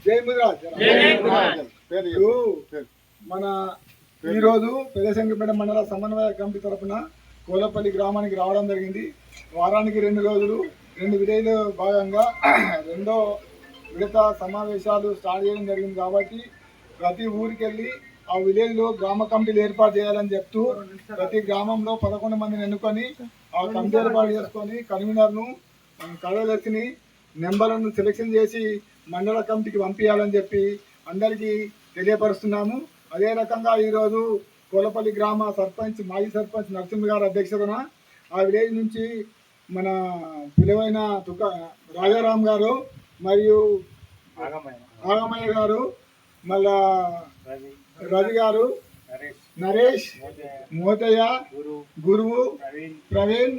జై ముదిరాజ్. మన ఈరోజు పెదశంకరపేట మండల సమన్వయ కమిటీ తరఫున కోలపల్లి గ్రామానికి రావడం జరిగింది. వారానికి 2 రోజులు 2 విలేజ్లో భాగంగా రెండో విడత సమావేశాలు స్టార్ట్ చేయడం జరిగింది. కాబట్టి ప్రతి ఊరికి వెళ్ళి ఆ విలేజ్లో గ్రామ కమిటీలు ఏర్పాటు చేయాలని చెప్తూ ప్రతి గ్రామంలో 11 మందిని ఎన్నుకొని ఆ కమిటీ ఏర్పాటు చేసుకొని కన్వీనర్ను కార్యదర్శిని నెంబర్లను సెలెక్షన్ చేసి మండల కమిటీకి పంపించాలని చెప్పి అందరికీ తెలియపరుస్తున్నాము. అదే రకంగా ఈరోజు కోలపల్లి గ్రామ సర్పంచ్ మాజీ సర్పంచ్ నరసింహ గారి అధ్యక్షతన ఆ విలేజ్ నుంచి మన విలువైన రాజారాం గారు మరియు ఆగమయ్య గారు, మళ్ళా రవి గారు, నరేష్, మోతయ్య, గురువు, ప్రవీణ్,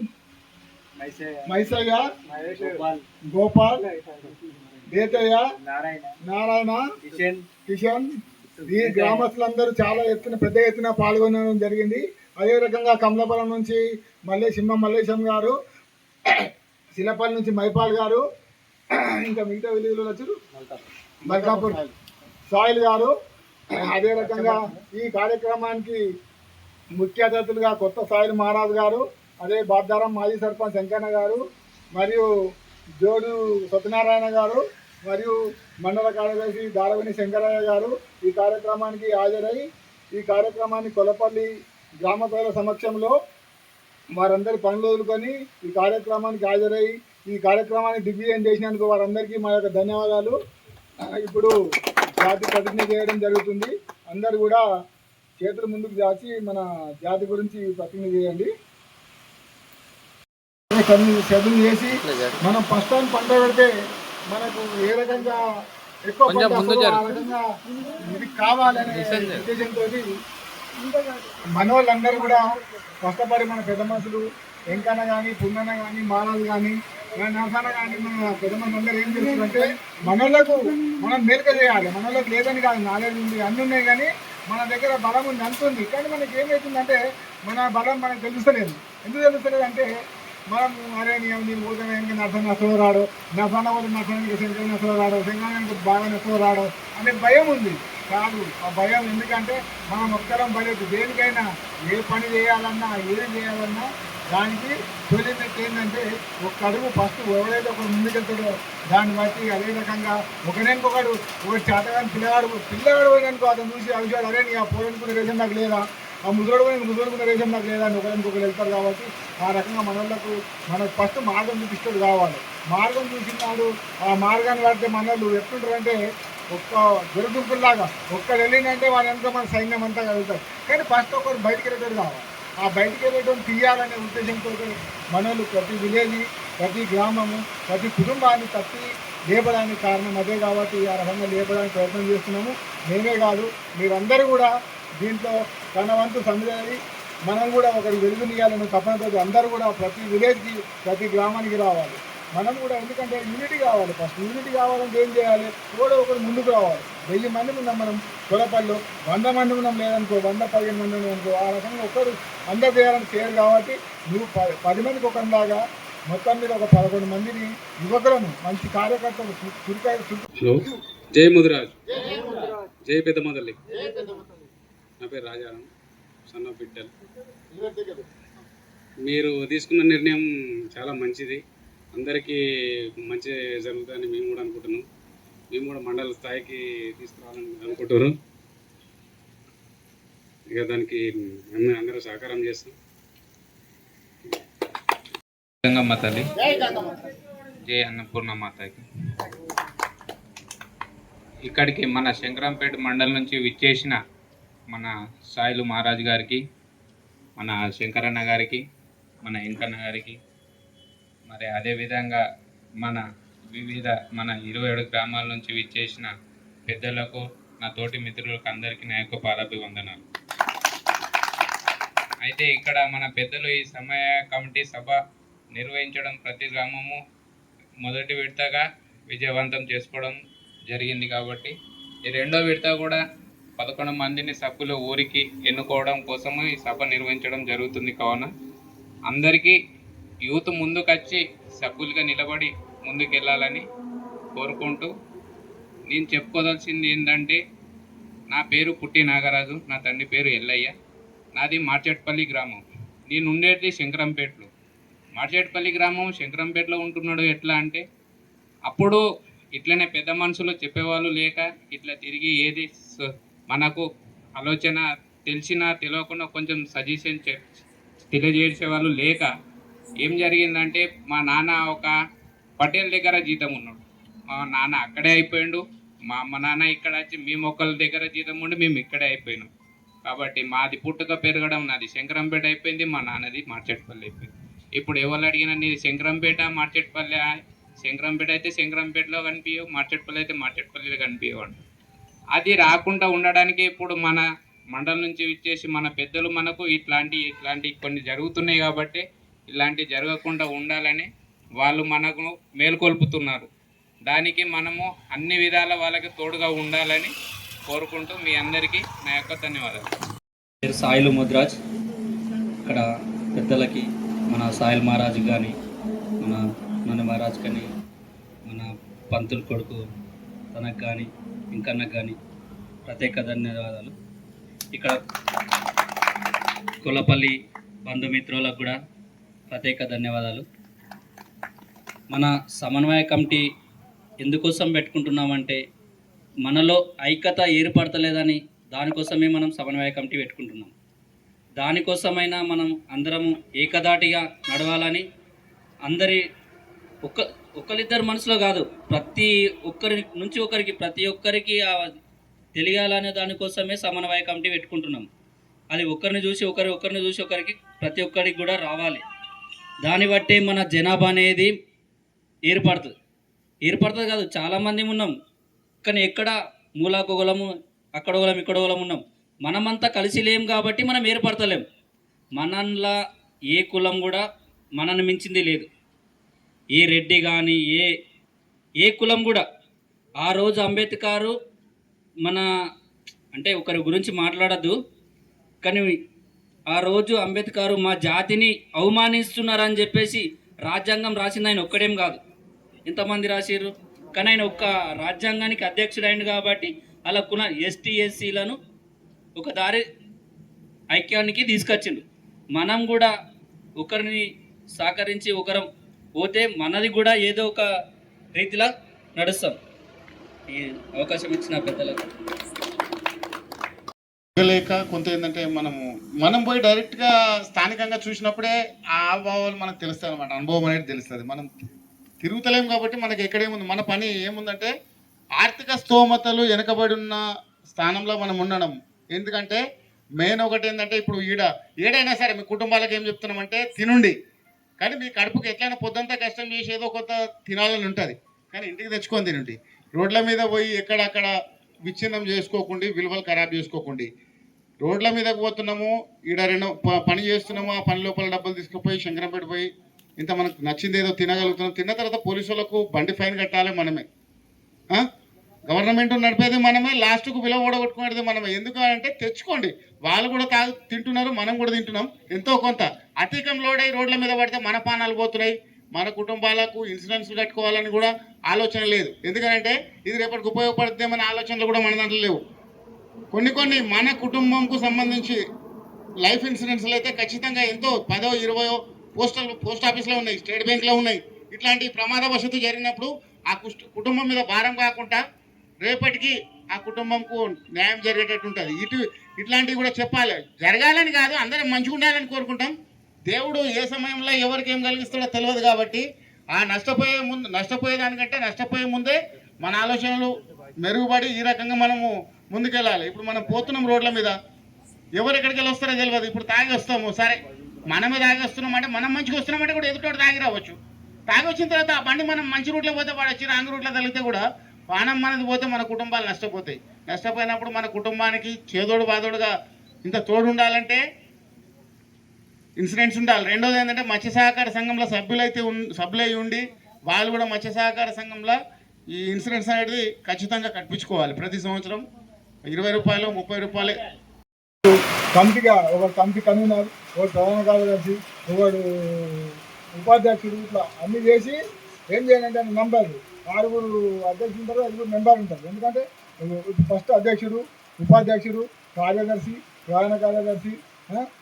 మైసయ్య, గోపాల్, దేతయ్య, నారాయణ, కిషన్, ఈ గ్రామస్తులందరూ చాలా పెద్ద ఎత్తున పాల్గొనడం జరిగింది. అదే రకంగా కమలాపురం నుంచి మల్లేశం గారు, శిలపల్లి నుంచి మైపాల్ గారు, ఇంకా మిగతా విలేజ్లో వచ్చారు మల్కాపూర్ సాయిల్ గారు. అదే రకంగా ఈ కార్యక్రమానికి ముఖ్య అతిథులుగా కొత్త సాయిల్ మహారాజ్ గారు, అదే బాద్దారం మాజీ సర్పంచ్ శంకన్న గారు, మరియు జోడు సత్యనారాయణ గారు, మరియు మండల కార్యదర్శి దారవిని శంకరయ్య గారు ఈ కార్యక్రమానికి హాజరై ఈ కార్యక్రమాన్ని కొలపల్లి గ్రామ ప్రజల సమక్షంలో వారందరి పనులు వదులుకొని ఈ కార్యక్రమానికి హాజరై ఈ కార్యక్రమాన్ని దిగ్విజయం చేసినందుకు వారందరికీ మా యొక్క ధన్యవాదాలు. ఇప్పుడు జాతి ప్రతిజ్ఞ చేయడం జరుగుతుంది. అందరు కూడా చేతులు ముందుకు దాచి మన జాతి గురించి ప్రతిజ్ఞ చేయండి. చదువు చేసి మనం ఫస్ట్ టైం పంట పెడితే మనకు ఏ రకంగా ఎక్కువ ఇది కావాలనే ఉద్దేశంతో మన వాళ్ళందరూ కూడా కష్టపడి మన పెద్ద మనుషులు వెంకన్న కానీ పున్నన్న కానీ మాలాలు కానీ నరసన్న కానీ మన పెద్ద మంది అందరూ ఏం చేస్తుందంటే మనోళ్ళకు మనం మేలుక చేయాలి. మనోళ్ళకి లేదని కాదు, నాలెడ్జ్ ఉంది, అన్నీ ఉన్నాయి, కానీ మన దగ్గర బలం ఉంది అంతుంది. కానీ మనకి ఏమవుతుందంటే మన బలం మనకు తెలుస్తలేదు. ఎందుకు తెలుస్తలేదు అంటే మనం అరే నేను పోతాను ఇంకా నరసన్న రాడు, నరసన్న పోతే నరసనానికి శంకరని రాడు, శంకరానికి బాగా రాడు అనే భయం ఉంది. కాదు, ఆ భయం ఎందుకంటే మనం ఒక్కరం పడేది. దేనికైనా ఏ పని చేయాలన్నా ఏం చేయాలన్నా దానికి తొలి ఏంటంటే ఒక అడుగు ఫస్ట్ ఎవరైతే ఒకరు ముందుకెళ్తాడో దాన్ని బట్టి అదే రకంగా ఒకటి చేతగాని పిల్లగాడు పోయిననుకో అతను చూసి అవిషయాలు అరే నీ ఆ పోరనుకునే రేషన్ నాకు లేదా, ఆ ముదురుడుకునే రేషన్ నాకు లేదా అని ఒకరు వెళ్తారు. కాబట్టి ఆ రకంగా మనకు ఫస్ట్ మార్గం చూపిస్తాడు కావాలి. మార్గం చూసినాడు ఆ మార్గాన్ని పడితే మనలు ఎట్లుంటారంటే ఒక్క దొరదుంపుల్లాగా ఒక్కడు వెళ్ళిందంటే వాళ్ళ వెనక మన సైన్యం అంతా కలుగుతారు. కానీ ఫస్ట్ ఒకరు బయటికి వెళ్ళేటోడు కావాలి. ఆ బయటికి వెళ్ళేటోడు తీయాలనే ఉద్దేశంతో మనలు ప్రతి విలేజ్, ప్రతి గ్రామము, ప్రతి కుటుంబాన్ని తప్పి లేపడానికి కారణం అదే. కాబట్టి ఆ రకంగా లేపడానికి ప్రయత్నం చేస్తున్నాము. మేమే కాదు, మీరందరూ కూడా దీంట్లో తన వంతు సందేహి మనం కూడా ఒకరి వెలుగునియాలని తప్పనిసరి అందరూ కూడా ప్రతి విలేజ్కి, ప్రతి గ్రామానికి రావాలి. మనం కూడా ఎందుకంటే యూనిటీ కావాలి. ఫస్ట్ యూనిటీ కావాలంటే ఏం చేయాలి, ఒకరు ముందుకు రావాలి. 1000 మంది ఉన్నాం మనం కొలపల్లిలో, 100 మంది ఉన్నాం లేదనుకో, 100-15 మంది ఉన్నాం అనుకో, ఆ రకంగా ఒకరు అందరు చేయాలని చేయరు. కాబట్టి నువ్వు 10 మందికి ఒకరిలాగా మొత్తం మీద ఒక 11 మందిని యువకులను మంచి కార్యకర్తలు జై ముదిరాజ్, జై పెద్ద మొదలి. నా పేరు రాజారాం, సన్ ఆఫ్ బిడ్డల్. మీరు తీసుకున్న నిర్ణయం చాలా మంచిది, అందరికీ మంచి జరుగుతుందని మేము కూడా అనుకుంటున్నాం. మేము కూడా మండల స్థాయికి తీసుకురావాలని అనుకుంటున్నారు. ఇక దానికి మేము అందరూ సహకారం చేస్తాం. గంగమ్మ తల్లి, జై అన్నపూర్ణ మాతకి. ఇక్కడికి మన శంకరంపేట మండలం నుంచి విచ్చేసిన మన సాయిలు మహారాజ్ గారికి, మన శంకరన్న గారికి, మన వెంకన్న గారికి, మరి అదేవిధంగా మన 27 గ్రామాల నుంచి విచ్చేసిన పెద్దలకు, నా తోటి మిత్రులకు అందరికీ నా యొక్క పాదాభివందనాలు. అయితే ఇక్కడ మన పెద్దలు ఈ సమయ కమిటీ సభ నిర్వహించడం ప్రతి గ్రామము మొదటి విడతగా విజయవంతం చేసుకోవడం జరిగింది. కాబట్టి ఈ రెండో విడత కూడా 11 మందిని సభ్యులు ఊరికి ఎన్నుకోవడం కోసము ఈ సభ నిర్వహించడం జరుగుతుంది. కావున అందరికీ యూత్ ముందుకొచ్చి సభ్యులుగా నిలబడి ముందుకెళ్ళాలని కోరుకుంటూ నేను చెప్పుకోదలసింది ఏంటంటే, నా పేరు పుట్టి నాగరాజు, నా తండ్రి పేరు ఎల్లయ్య, నాది మార్చెట్పల్లి గ్రామం. నేను ఉండేది శంకరంపేటలో. మార్చెట్పల్లి గ్రామం శంకరంపేటలో ఉంటున్నాడు. ఎట్లా అంటే అప్పుడు ఇట్లనే పెద్ద మనుషులు చెప్పేవాళ్ళు లేక, ఇట్లా తిరిగి ఏది మనకు ఆలోచన తెలిసినా తెలియకుండా కొంచెం సజెషన్ తెలియజేసేవాళ్ళు లేక ఏం జరిగిందంటే, మా నాన్న ఒక పటేల్ దగ్గర జీతం ఉన్నాడు. మా నాన్న అక్కడే అయిపోయాడు. మా అమ్మ నాన్న ఇక్కడ వచ్చి మేము ఒకళ్ళ దగ్గర జీతం ఉండి మేము ఇక్కడే అయిపోయినాం. కాబట్టి మాది పుట్టుక పెరగడం నాది శంకరంపేట అయిపోయింది, మా నాన్నది మార్చెట్పల్లి అయిపోయింది. ఇప్పుడు ఎవరు అడిగినా నీది శంకరంపేట మార్చెట్పల్లి, శంకరంపేట అయితే శంకరంపేటలో కనిపించవు, మార్చెట్పల్లి అయితే మార్చెట్పల్లిలో కనిపించవు. అది రాకుండా ఉండడానికి ఇప్పుడు మన మండలం నుంచి ఇచ్చేసి మన పెద్దలు మనకు ఇట్లాంటి కొన్ని జరుగుతున్నాయి కాబట్టి ఇలాంటి జరగకుండా ఉండాలని వాళ్ళు మనకు మేల్కొల్పుతున్నారు. దానికి మనము అన్ని విధాల వాళ్ళకి తోడుగా ఉండాలని కోరుకుంటూ మీ అందరికీ నా యొక్క ధన్యవాదాలు. పేరు సాయిలు ముద్రాజ్. ఇక్కడ పెద్దలకి మన సాయిల్ మహారాజ్ కానీ, మన నన్ను మహారాజ్ కానీ, మన పంతులు కొడుకు తనకు కానీ, ఇంకన్నకు కానీ ప్రత్యేక ధన్యవాదాలు. ఇక్కడ కొల్లపల్లి బంధుమిత్రులకు కూడా ప్రత్యేక ధన్యవాదాలు. మన సమన్వయ కమిటీ ఎందుకోసం పెట్టుకుంటున్నామంటే, మనలో ఐక్యత ఏర్పడతలేదని దానికోసమే మనం సమన్వయ కమిటీ పెట్టుకుంటున్నాం. దానికోసమైనా మనం అందరము ఏకదాటిగా నడవాలని, అందరి ఒకరిద్దరు మనసులో కాదు, ప్రతి ఒక్కరి నుంచి ఒకరికి ప్రతి ఒక్కరికి తెలియాలనే దానికోసమే సమన్వయ కమిటీ పెట్టుకుంటున్నాం. అది ఒకరిని చూసి ఒకరికి ప్రతి ఒక్కరికి కూడా రావాలి. దాన్ని బట్టే మన జనాభా అనేది ఏర్పడుతుంది కాదు, చాలామంది ఉన్నాం కానీ ఎక్కడ మూలాకొగలము, అక్కడోగలం ఇక్కడోగలం ఉన్నాం. మనమంతా కలిసి లేం కాబట్టి మనం ఏర్పడతలేం. మనలా ఏ కులం కూడా మనల్ని మించింది లేదు. ఏ రెడ్డి కానీ ఏ కులం కూడా. ఆ రోజు అంబేద్కర్ అంటే ఒకరి గురించి మాట్లాడద్దు కానీ ఆ రోజు అంబేద్కర్ మా జాతిని అవమానిస్తున్నారని చెప్పేసి రాజ్యాంగం రాసింది ఆయన ఒక్కడేం కాదు, ఎంతమంది రాసిర్రు. కానీ ఆయన ఒక్క రాజ్యాంగానికి అధ్యక్షుడైంది కాబట్టి అలా కుల ఎస్టీ ఎస్సీలను ఒక దారి ఐక్యానికి తీసుకొచ్చిండు. మనం కూడా ఒకరిని సహకరించి ఒకరం పోతే మనది కూడా ఏదో ఒక రీతిలో నడుస్తాం. ఈ అవకాశం ఇచ్చిన పెద్దలకు లేక కొంత ఏంటంటే మనం పోయి డైరెక్ట్గా స్థానికంగా చూసినప్పుడే ఆ భావాలు మనకు తెలుస్తాయి అనమాట. అనుభవం అనేది తెలుస్తుంది. మనం తిరుగుతలేం కాబట్టి మనకి ఎక్కడేముంది, మన పని ఏముందంటే ఆర్థిక స్తోమతలు వెనకబడి ఉన్న స్థానంలో మనం ఉండడం. ఎందుకంటే మెయిన్ ఒకటి ఏంటంటే, ఇప్పుడు ఏడైనా సరే మీ కుటుంబాలకు ఏం చెప్తున్నామంటే తినుండి, కానీ మీ కడుపుకి ఎట్లయినా పొద్దంతా కష్టం చేసి ఏదో కొత్త తినాలని ఉంటుంది, కానీ ఇంటికి తెచ్చుకొని తినండి. రోడ్ల మీద పోయి ఎక్కడక్కడ విచ్ఛిన్నం చేసుకోకుండా, విలువలు ఖరాబ్ చేసుకోకుండా. రోడ్ల మీదకి పోతున్నాము, ఈడ పని చేస్తున్నాము, ఆ పని లోపల డబ్బులు తీసుకుపోయి శంకరంపేట పోయి ఇంత మనకు నచ్చింది ఏదో తినగలుగుతున్నాం. తిన్న తర్వాత పోలీసులకు బండి ఫైన్ కట్టాలి మనమే, గవర్నమెంట్ నడిపేది మనమే, లాస్ట్కు విలువ ఓడగొట్టుకునేది మనమే. ఎందుకు అంటే తెచ్చుకోండి, వాళ్ళు కూడా తింటున్నారు, మనం కూడా తింటున్నాం. ఎంతో కొంత అధికం లోడ్ అయ్యి రోడ్ల మీద పడితే మన పానాలు పోతున్నాయి, మన కుటుంబాలకు ఇన్సూరెన్స్ కట్టుకోవాలని కూడా ఆలోచన లేదు. ఎందుకంటే ఇది రేపటికి ఉపయోగపడుతుందేమన్న ఆలోచనలు కూడా మన దాంట్లో లేవు. కొన్ని మన కుటుంబంకు సంబంధించి లైఫ్ ఇన్సూరెన్స్లు అయితే ఖచ్చితంగా ఎంతో 10, 20 పోస్ట్ ఆఫీస్లో ఉన్నాయి, స్టేట్ బ్యాంక్లో ఉన్నాయి. ఇట్లాంటి ప్రమాదవశాత్తు జరిగినప్పుడు ఆ కుటుంబం మీద భారం కాకుండా రేపటికి ఆ కుటుంబంకు న్యాయం జరిగేటట్టు ఉంటుంది. ఇట్లాంటివి కూడా చెప్పాలి. జరగాలని కాదు, అందరం మంచిగా ఉండాలని కోరుకుంటాం. దేవుడు ఏ సమయంలో ఎవరికి ఏం కలిగిస్తాడో తెలియదు కాబట్టి ఆ నష్టపోయేదానికంటే నష్టపోయే ముందే మన ఆలోచనలు మెరుగుపడి ఈ రకంగా మనము ముందుకెళ్ళాలి. ఇప్పుడు మనం పోతున్నాం రోడ్ల మీద, ఎవరు ఎక్కడికి వెళ్ళి వస్తారో తెలియదు. ఇప్పుడు తాగి వస్తాము, సరే మనమే తాగి వస్తున్నామంటే, మనం మంచిగా వస్తున్నామంటే కూడా ఎదుటోడు తాగి రావచ్చు. తాగి వచ్చిన తర్వాత ఆ బండి మనం మంచి రూట్లో పోతే వాడొచ్చి రాంగ్ రూట్లో తగిలితే కూడా పానం మనది పోతే మన కుటుంబాలు నష్టపోతాయి. నష్టపోయినప్పుడు మన కుటుంబానికి చేదోడు బాదోడుగా ఇంత తోడు ఉండాలంటే ఇన్సూరెన్స్ ఉండాలి. రెండోది ఏంటంటే మత్స్య సహకార సంఘంలో సభ్యులై ఉండి వాళ్ళు కూడా మత్స్య సహకార సంఘంలో ఈ ఇన్సూరెన్స్ అనేది ఖచ్చితంగా కట్టించుకోవాలి. ప్రతి సంవత్సరం 20 రూపాయలు 30 రూపాయలే. కమిటీగా ఒక కమిటీ కన్వీనర్, ఒక ప్రధాన కార్యదర్శి, ఒకడు ఉపాధ్యక్షుడు, ఇట్లా అన్నీ చేసి ఏం చేయాలంటే నంబర్ 6 అధ్యక్షులు ఉంటారు, 5 మెంబర్లు ఉంటారు. ఎందుకంటే ఫస్ట్ అధ్యక్షుడు, ఉపాధ్యక్షుడు, కార్యదర్శి, ప్రధాన కార్యదర్శి,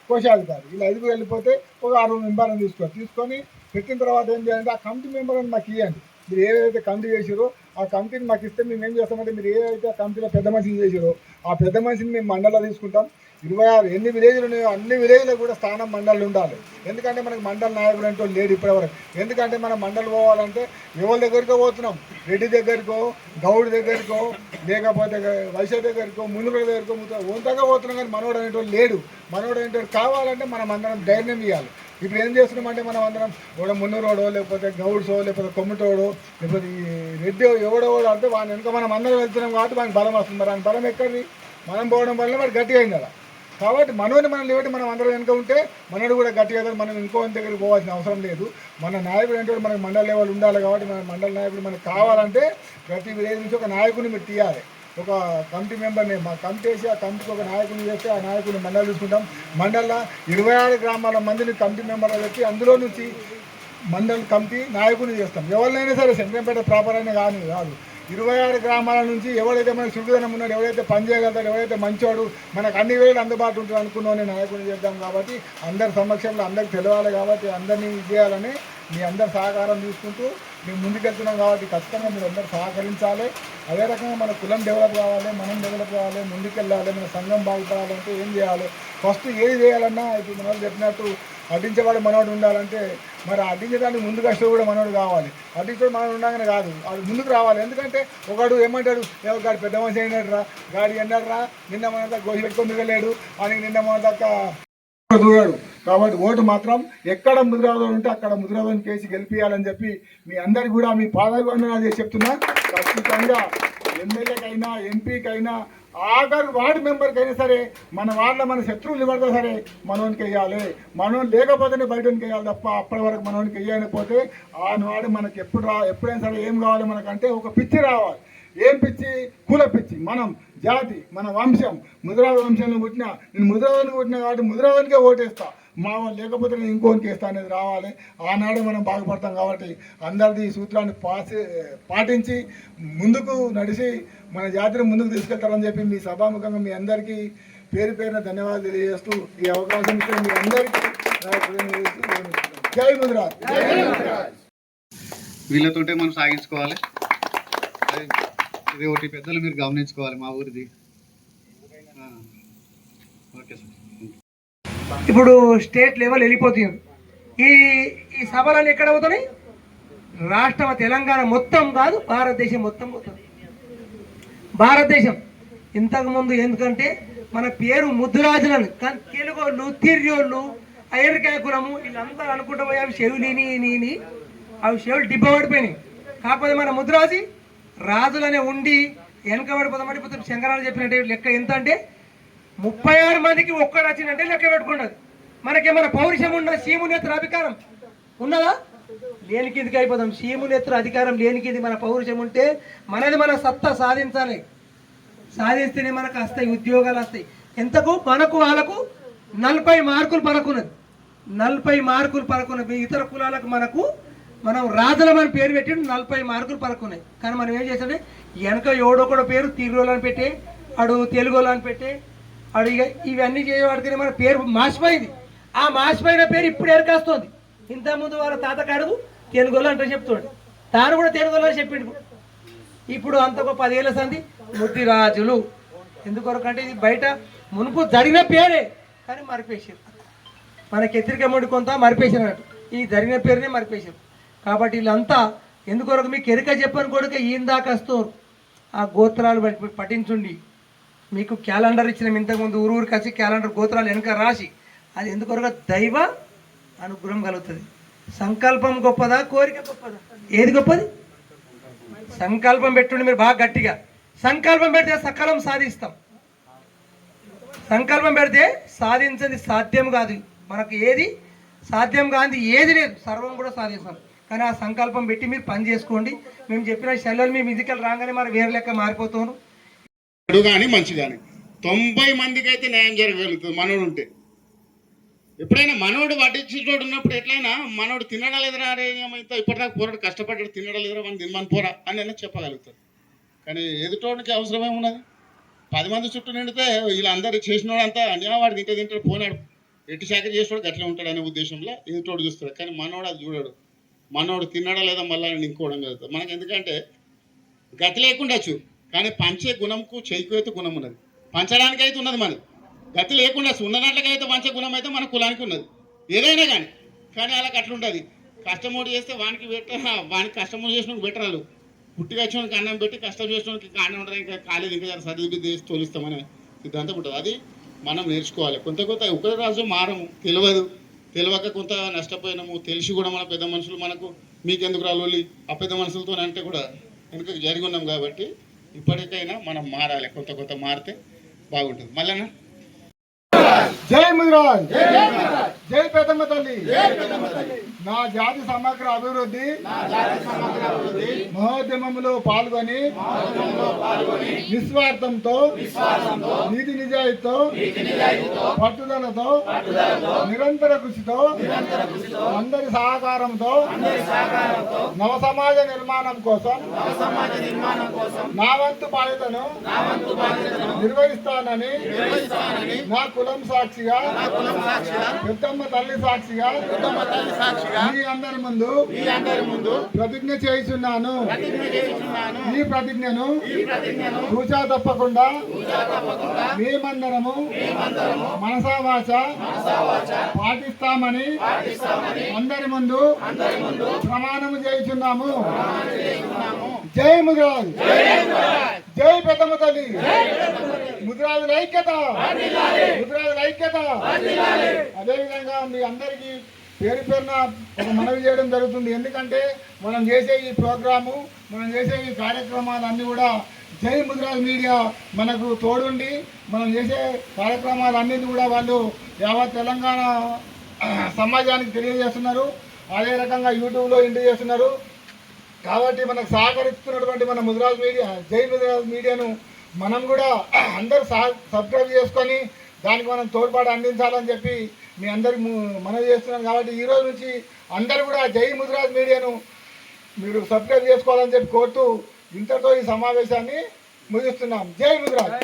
కోశాధికారి, ఇలా 5 వెళ్ళిపోతే ఒక 6 మెంబర్లను తీసుకొని పెట్టిన తర్వాత ఏం చేయాలంటే ఆ కమిటీ మెంబర్ని మాకు ఇవ్వండి. మీరు ఏదైతే కమిటీ చేసారో ఆ కమిటీని మాకు ఇస్తే మేము ఏం చేస్తామంటే మీరు ఏదైతే ఆ కమిటీలో పెద్ద మనిషిని చేసారో ఆ పెద్ద మనిషిని మేము మండలంలో తీసుకుంటాం. 26 ఎన్ని విలేజ్లు ఉన్నాయో అన్ని విలేజ్లో కూడా స్థానం మండలి ఉండాలి. ఎందుకంటే మనకు మండల నాయకుడు అంటే లేడు ఇప్పటివరకు. ఎందుకంటే మనం మండలి పోవాలంటే ఎవరి దగ్గరికో పోతున్నాం, రెడ్డి దగ్గరికో, గౌడ్ దగ్గరికో, లేకపోతే వైశ్య దగ్గరికో, మునుగుల దగ్గరికో ఓంతగా పోతున్నాం. కానీ మనోడు అనేటువంటి లేడు. మనోడు అనేటువంటి కావాలంటే మనం అందరం ధైర్యం ఇవ్వాలి. ఇప్పుడు ఏం చేస్తున్నామంటే మనం అందరం ఒక మున్నూరోడో, లేకపోతే గౌడ్సో, లేకపోతే కొమ్మిటోడో, లేకపోతే ఈ రెడ్డి ఎవడో అంటే వాని వెనుక మనం అందరం వెళ్తున్నాం కాబట్టి వానికి బలం వస్తుంది. మరి ఆయన బలం ఎక్కడిది? మనం పోవడం వల్ల మరి గట్టిగా అయింది కదా. కాబట్టి మనోని మనం లేబట్టి మనం అందరం వెనుక ఉంటే మనోడు కూడా గట్టిగా మనం ఇంకో దగ్గరికి పోవాల్సిన అవసరం లేదు. మన నాయకుడు అంటే మనకు మండల లెవెల్ ఉండాలి. కాబట్టి మన మండల నాయకుడు మనకు కావాలంటే ప్రతి విలేజ్ నుంచి ఒక నాయకుడిని మీరు తీయాలి. ఒక కమిటీ మెంబర్ని మా కమిటీ వేసి ఆ కమిటీకి ఒక నాయకుడిని చేస్తే ఆ నాయకుడిని మండలి చూసుకుంటాం. మండలంలో 26 గ్రామాల మందిని కమిటీ మెంబర్లు పెట్టి అందులో నుంచి మండల కమిటీ నాయకుడిని చేస్తాం. ఎవరినైనా సరే శంకరంపేట ప్రాపర్ అయినా కాదు 26 గ్రామాల నుంచి ఎవరైతే మనకు చురుకుదనం ఉన్నాడు, ఎవరైతే పని చేయగలుగుతాడు, ఎవరైతే మంచోడు, మనకు అన్ని వేళలు అందుబాటు ఉంటుంది అనుకున్నాను నాయకుడిని చేద్దాం. కాబట్టి అందరి సమక్షంలో అందరికి తెలవాలి. కాబట్టి అందరినీ చేయాలని మీ అందరి సహకారం తీసుకుంటూ మేము ముందుకెళ్తున్నాం. కాబట్టి ఖచ్చితంగా మీరు అందరూ సహకరించాలి. అదే రకంగా మన కులం డెవలప్ కావాలి, మనం డెవలప్ కావాలి, ముందుకెళ్ళాలి. మన సంఘం బాగుపడాలంటే ఏం చేయాలి? ఫస్ట్ ఏది చేయాలన్నా ఇప్పుడు మనోడు చెప్పినట్టు అడ్డించేవాడు మనోడు ఉండాలంటే మరి అడ్డించడానికి ముందుగా షో కూడా మనోడు కావాలి. అడ్డించడం మనోడు ఉండగానే కాదు, అది ముందుకు రావాలి. ఎందుకంటే ఒకడు ఏమంటాడు, గాడి పెద్ద మనిషి అయినాడు రా, గాడి ఎన్నాడు రా, నిన్న మన దాకా గోసి పెట్టుకొని మిగలేడు అని నిన్న మన దాకా దూరాడు. కాబట్టి ఓటు మాత్రం ఎక్కడ ముద్రాదం ఉంటే అక్కడ ముద్రాదం కేసి గెలిపియాలని చెప్పి మీ అందరికి కూడా మీ పాదాభివందనాలు చేసి చెప్తున్నా. ఖచ్చితంగా ఎమ్మెల్యేకైనా, ఎంపీకైనా, ఆఖరు వార్డు మెంబర్కైనా సరే మన వార్డులో మన శత్రువులు పడితే సరే మనోనికి వేయాలి. మనం లేకపోతేనే బయటకి వేయాలి తప్ప అప్పటి వరకు మనోనికి వేయకపోతే ఆనాడు మనకి ఎప్పుడైనా సరే ఏం కావాలి మనకంటే ఒక పిచ్చి రావాలి. ఏం పిచ్చి? కుల పిచ్చి. మనం జాతి, మన వంశం, ముద్రాద వంశంలో పుట్టినా, నేను ముద్రాదానికి పుట్టినా కాబట్టి ముద్రాదానికే ఓటేస్తా, మా వాళ్ళు లేకపోతే నేను ఇంకోనికి వేస్తా అనేది రావాలి. ఆనాడే మనం బాగుపడతాం. కాబట్టి అందరిది ఈ సూత్రాన్ని పాటించి ముందుకు నడిచి మన జాతిని ముందుకు తీసుకెళ్తారని చెప్పి మీ సభాముఖంగా మీ అందరికీ పేరు పేరున ధన్యవాదాలు తెలియజేస్తూ ఈ అవకాశం ఇస్తే మీ అందరికీ జై ముద్రాజ్. వీళ్ళతోటే మనం సాగించుకోవాలి. ఇది ఒకటి పెద్దలు మీరు గమనించుకోవాలి మా ఊరిది. Okay sir. ఇప్పుడు స్టేట్ లెవెల్ వెళ్ళిపోతుంది. ఈ సభలన్నీ ఎక్కడ అవుతున్నాయి? రాష్ట్రం తెలంగాణ మొత్తం కాదు, భారతదేశం మొత్తం పోతుంది. భారతదేశం ఇంతకుముందు ఎందుకంటే మన పేరు ముద్దురాజులను కానీ తెలుగోళ్ళు, తిర్యోళ్ళు, ఐరకాయ కులము వీళ్ళందరూ అనుకుంటూ పోయి అవి చెవులు అవి చెవులు డిబ్బబడిపోయినాయి. కాకపోతే మన ముద్దురాజు రాజులనే ఉండి వెనకబడిపోతామని ఇప్పుడు శంకరాలు చెప్పినట్టే లెక్క ఎంత అంటే 36 మందికి ఒక్కడు వచ్చిందంటే లెక్క పెట్టుకున్నది. మనకేమైనా పౌరుషం ఉన్న సీమునేత్ర అధికారం ఉన్నదా? లేని కిందికి అయిపోతాం. సీమునేత్ర అధికారం లేని కింది మన పౌరుషం ఉంటే మనది మన సత్తా సాధించాలి. సాధిస్తేనే మనకు వస్తాయి, ఉద్యోగాలు వస్తాయి. ఎంతకు మనకు వాళ్ళకు 40 మార్కులు పరకున్నది. 40 మార్కులు పరకున్నది. ఇతర కులాలకు మనం రాజుల మన పేరు పెట్టి 40 మార్కులు పరకున్నాయి. కానీ మనం ఏం చేస్తామంటే వెనక ఎవడొకడో పేరు తిరుగోలని పెట్టే, అడు తెలుగోలని పెట్టే, అడు ఇక ఇవన్నీ చేయబడితేనే మన పేరు మాసిపోయింది. ఆ మాసిపోయిన పేరు ఇప్పుడు ఎరకాస్తుంది. ఇంతకుముందు వాళ్ళ తాతకాడు తెలుగోలు అంటే చెప్తాడు, తాను కూడా తెలుగోలు అని చెప్పిండు. ఇప్పుడు అంత ఒక 10 ఏళ్ళ సంది ముద్దిరాజులు. ఎందుకొరకంటే ఇది బయట మునుపు జరిగిన పేరే కానీ మరిపేసారు. మనకి ఎత్తిరికమ్మడి కొంత మరిపేసారు, ఈ జరిగిన పేరునే మరిపేసారు. కాబట్టి వీళ్ళంతా ఎందుకొరకు మీకు ఎరుక చెప్పని కొడుక ఈయన దాకా వస్తారు. ఆ గోత్రాలు పఠించుండి మీకు క్యాలెండర్ ఇచ్చిన ఇంతకుముందు ఊరికి వచ్చి క్యాలెండర్ గోత్రాలు వెనక రాసి అది ఎందుకొరకు దైవ అనుగ్రహం కలుగుతుంది. సంకల్పం గొప్పదా, కోరిక గొప్పదా? ఏది గొప్పది? సంకల్పం పెట్టుండి మీరు బాగా గట్టిగా సంకల్పం పెడితే సకలం సాధిస్తాం. సంకల్పం పెడితే సాధించేది సాధ్యం కాదు. మనకు ఏది సాధ్యం కాదు, ఏది లేదు, సర్వం కూడా సాధిస్తాం. కానీ ఆ సంకల్పం పెట్టి మీరు పని చేసుకోండి. మేము చెప్పిన శల్యాలు మీ ఫిజికల్ రాగానే మరి వేరే లెక్క మారిపోతాను. కానీ మంచి కానీ 90 మందికి అయితే న్యాయం జరగగలుగుతుంది మనోడు ఉంటే. ఎప్పుడైనా మనోడు పట్టించేటోడు ఉన్నప్పుడు ఎట్లయినా మనోడు తినడా లేదరా అరే ఏమైతే ఇప్పటిదాకా పోరాడు కష్టపడ్డాడు తినడా లేదరా మనం తినమని పోరా అని అయినా చెప్పగలుగుతారు. కానీ ఎదుటోడికి అవసరం ఏమున్నది? 10 మంది చుట్టూ నిండితే వీళ్ళందరూ చేసినోడంతా వాడు తింటాడు పోనాడు ఎట్టి శాఖ చేసేవాడు గట్లే ఉంటాడు అనే ఉద్దేశంలో ఎదుటోడు చూస్తాడు. కానీ మనోడు అది చూడడు. మనోడు తినడా లేదా మళ్ళీ ఇంకోవడం కలుగుతాడు మనకి. ఎందుకంటే గతి లేకుండాచ్చు కానీ పంచే గుణంకు చేయికైతే గుణం ఉన్నది, పంచడానికి అయితే ఉన్నది మనది. గతి లేకుండా ఉన్నదాంట్లకైతే పంచే గుణం అయితే మన కులానికి ఉన్నది ఏదైనా కానీ. కానీ వాళ్ళకి అట్లుంటుంది. కష్టమోడు చేస్తే వానికి కష్టమోడు చేసిన బెటరాలు పుట్టిగా వచ్చేవానికి అన్నం పెట్టి కష్టం చేసేవానికి అన్నం ఉండదు, ఇంకా కాలేదు ఇంకా సర్ది చేసి తోలిస్తామనే సిద్ధాంతం ఉంటుంది. అది మనం నేర్చుకోవాలి. కొంత ఒకరి రాజు మారము తెలియక కొంత నష్టపోయినాము. తెలిసి కూడా మన పెద్ద మనుషులు మనకు మీకెందుకు రాలోలి ఆ పెద్ద మనుషులతో అంటే కూడా వెనుక జరిగి ఉన్నాం కాబట్టి ఇప్పటికైనా మనం మారాలి. కొంత మారితే బాగుంటుంది. మళ్ళీ జై ముదిరాజ్, జై పెద్దమ్మ తల్లి. నా జాతి సమగ్ర అభివృద్ధి మహోద్యమంలో పాల్గొని నిస్వార్థంతో నీతి నిజాయితీతో పట్టుదలతో నిరంతర కృషితో అందరి సహకారంతో నవ సమాజ నిర్మాణం కోసం నా వంతు బాధ్యతను నిర్వహిస్తానని నా కులం సాక్షిగా పెద్దమ్మ తల్లి సాక్షిగా మీ అందరి ముందు ప్రతిజ్ఞ చేస్తున్నాను. ఈ ప్రతిజ్ఞను తూచా తప్పకుండా మేమందరము మనసా వాచ పాటిస్తామని అందరి ముందు ప్రమాణము చేస్తున్నాము. జై ముదిరాజ్, జై పెద్దమ్మ తల్లి. ముదిరాజుల ఐక్యత, ముదిరాజుల ఐక్యత. అదేవిధంగా మీ అందరికీ పేరు పేరున ఒక మనవి చేయడం జరుగుతుంది. ఎందుకంటే మనం చేసే ఈ ప్రోగ్రాము, మనం చేసే ఈ కార్యక్రమాలన్నీ కూడా జై ముదిరాజ్ మీడియా మనకు తోడుండి మనం చేసే కార్యక్రమాలన్నింటినీ కూడా వాళ్ళు యావత్ తెలంగాణ సమాజానికి తెలియజేస్తున్నారు. అదే రకంగా యూట్యూబ్లో ఇంటి చేస్తున్నారు. కాబట్టి మనకు సహకరిస్తున్నటువంటి మన ముదిరాజ్ మీడియా, జై ముదిరాజ్ మీడియాను మనం కూడా అందరూ సబ్స్క్రైబ్ చేసుకొని దానికి మనం తోడ్పాటు అందించాలని చెప్పి మీ అందరికి మనవి చేస్తున్నాం. కాబట్టి ఈరోజు నుంచి అందరూ కూడా జై ముదిరాజ్ మీడియాను మీరు సబ్స్క్రైబ్ చేసుకోవాలని చెప్పి కోరుతూ ఇంతతో ఈ సమావేశాన్ని ముగిస్తున్నాం. జై ముదిరాజ్.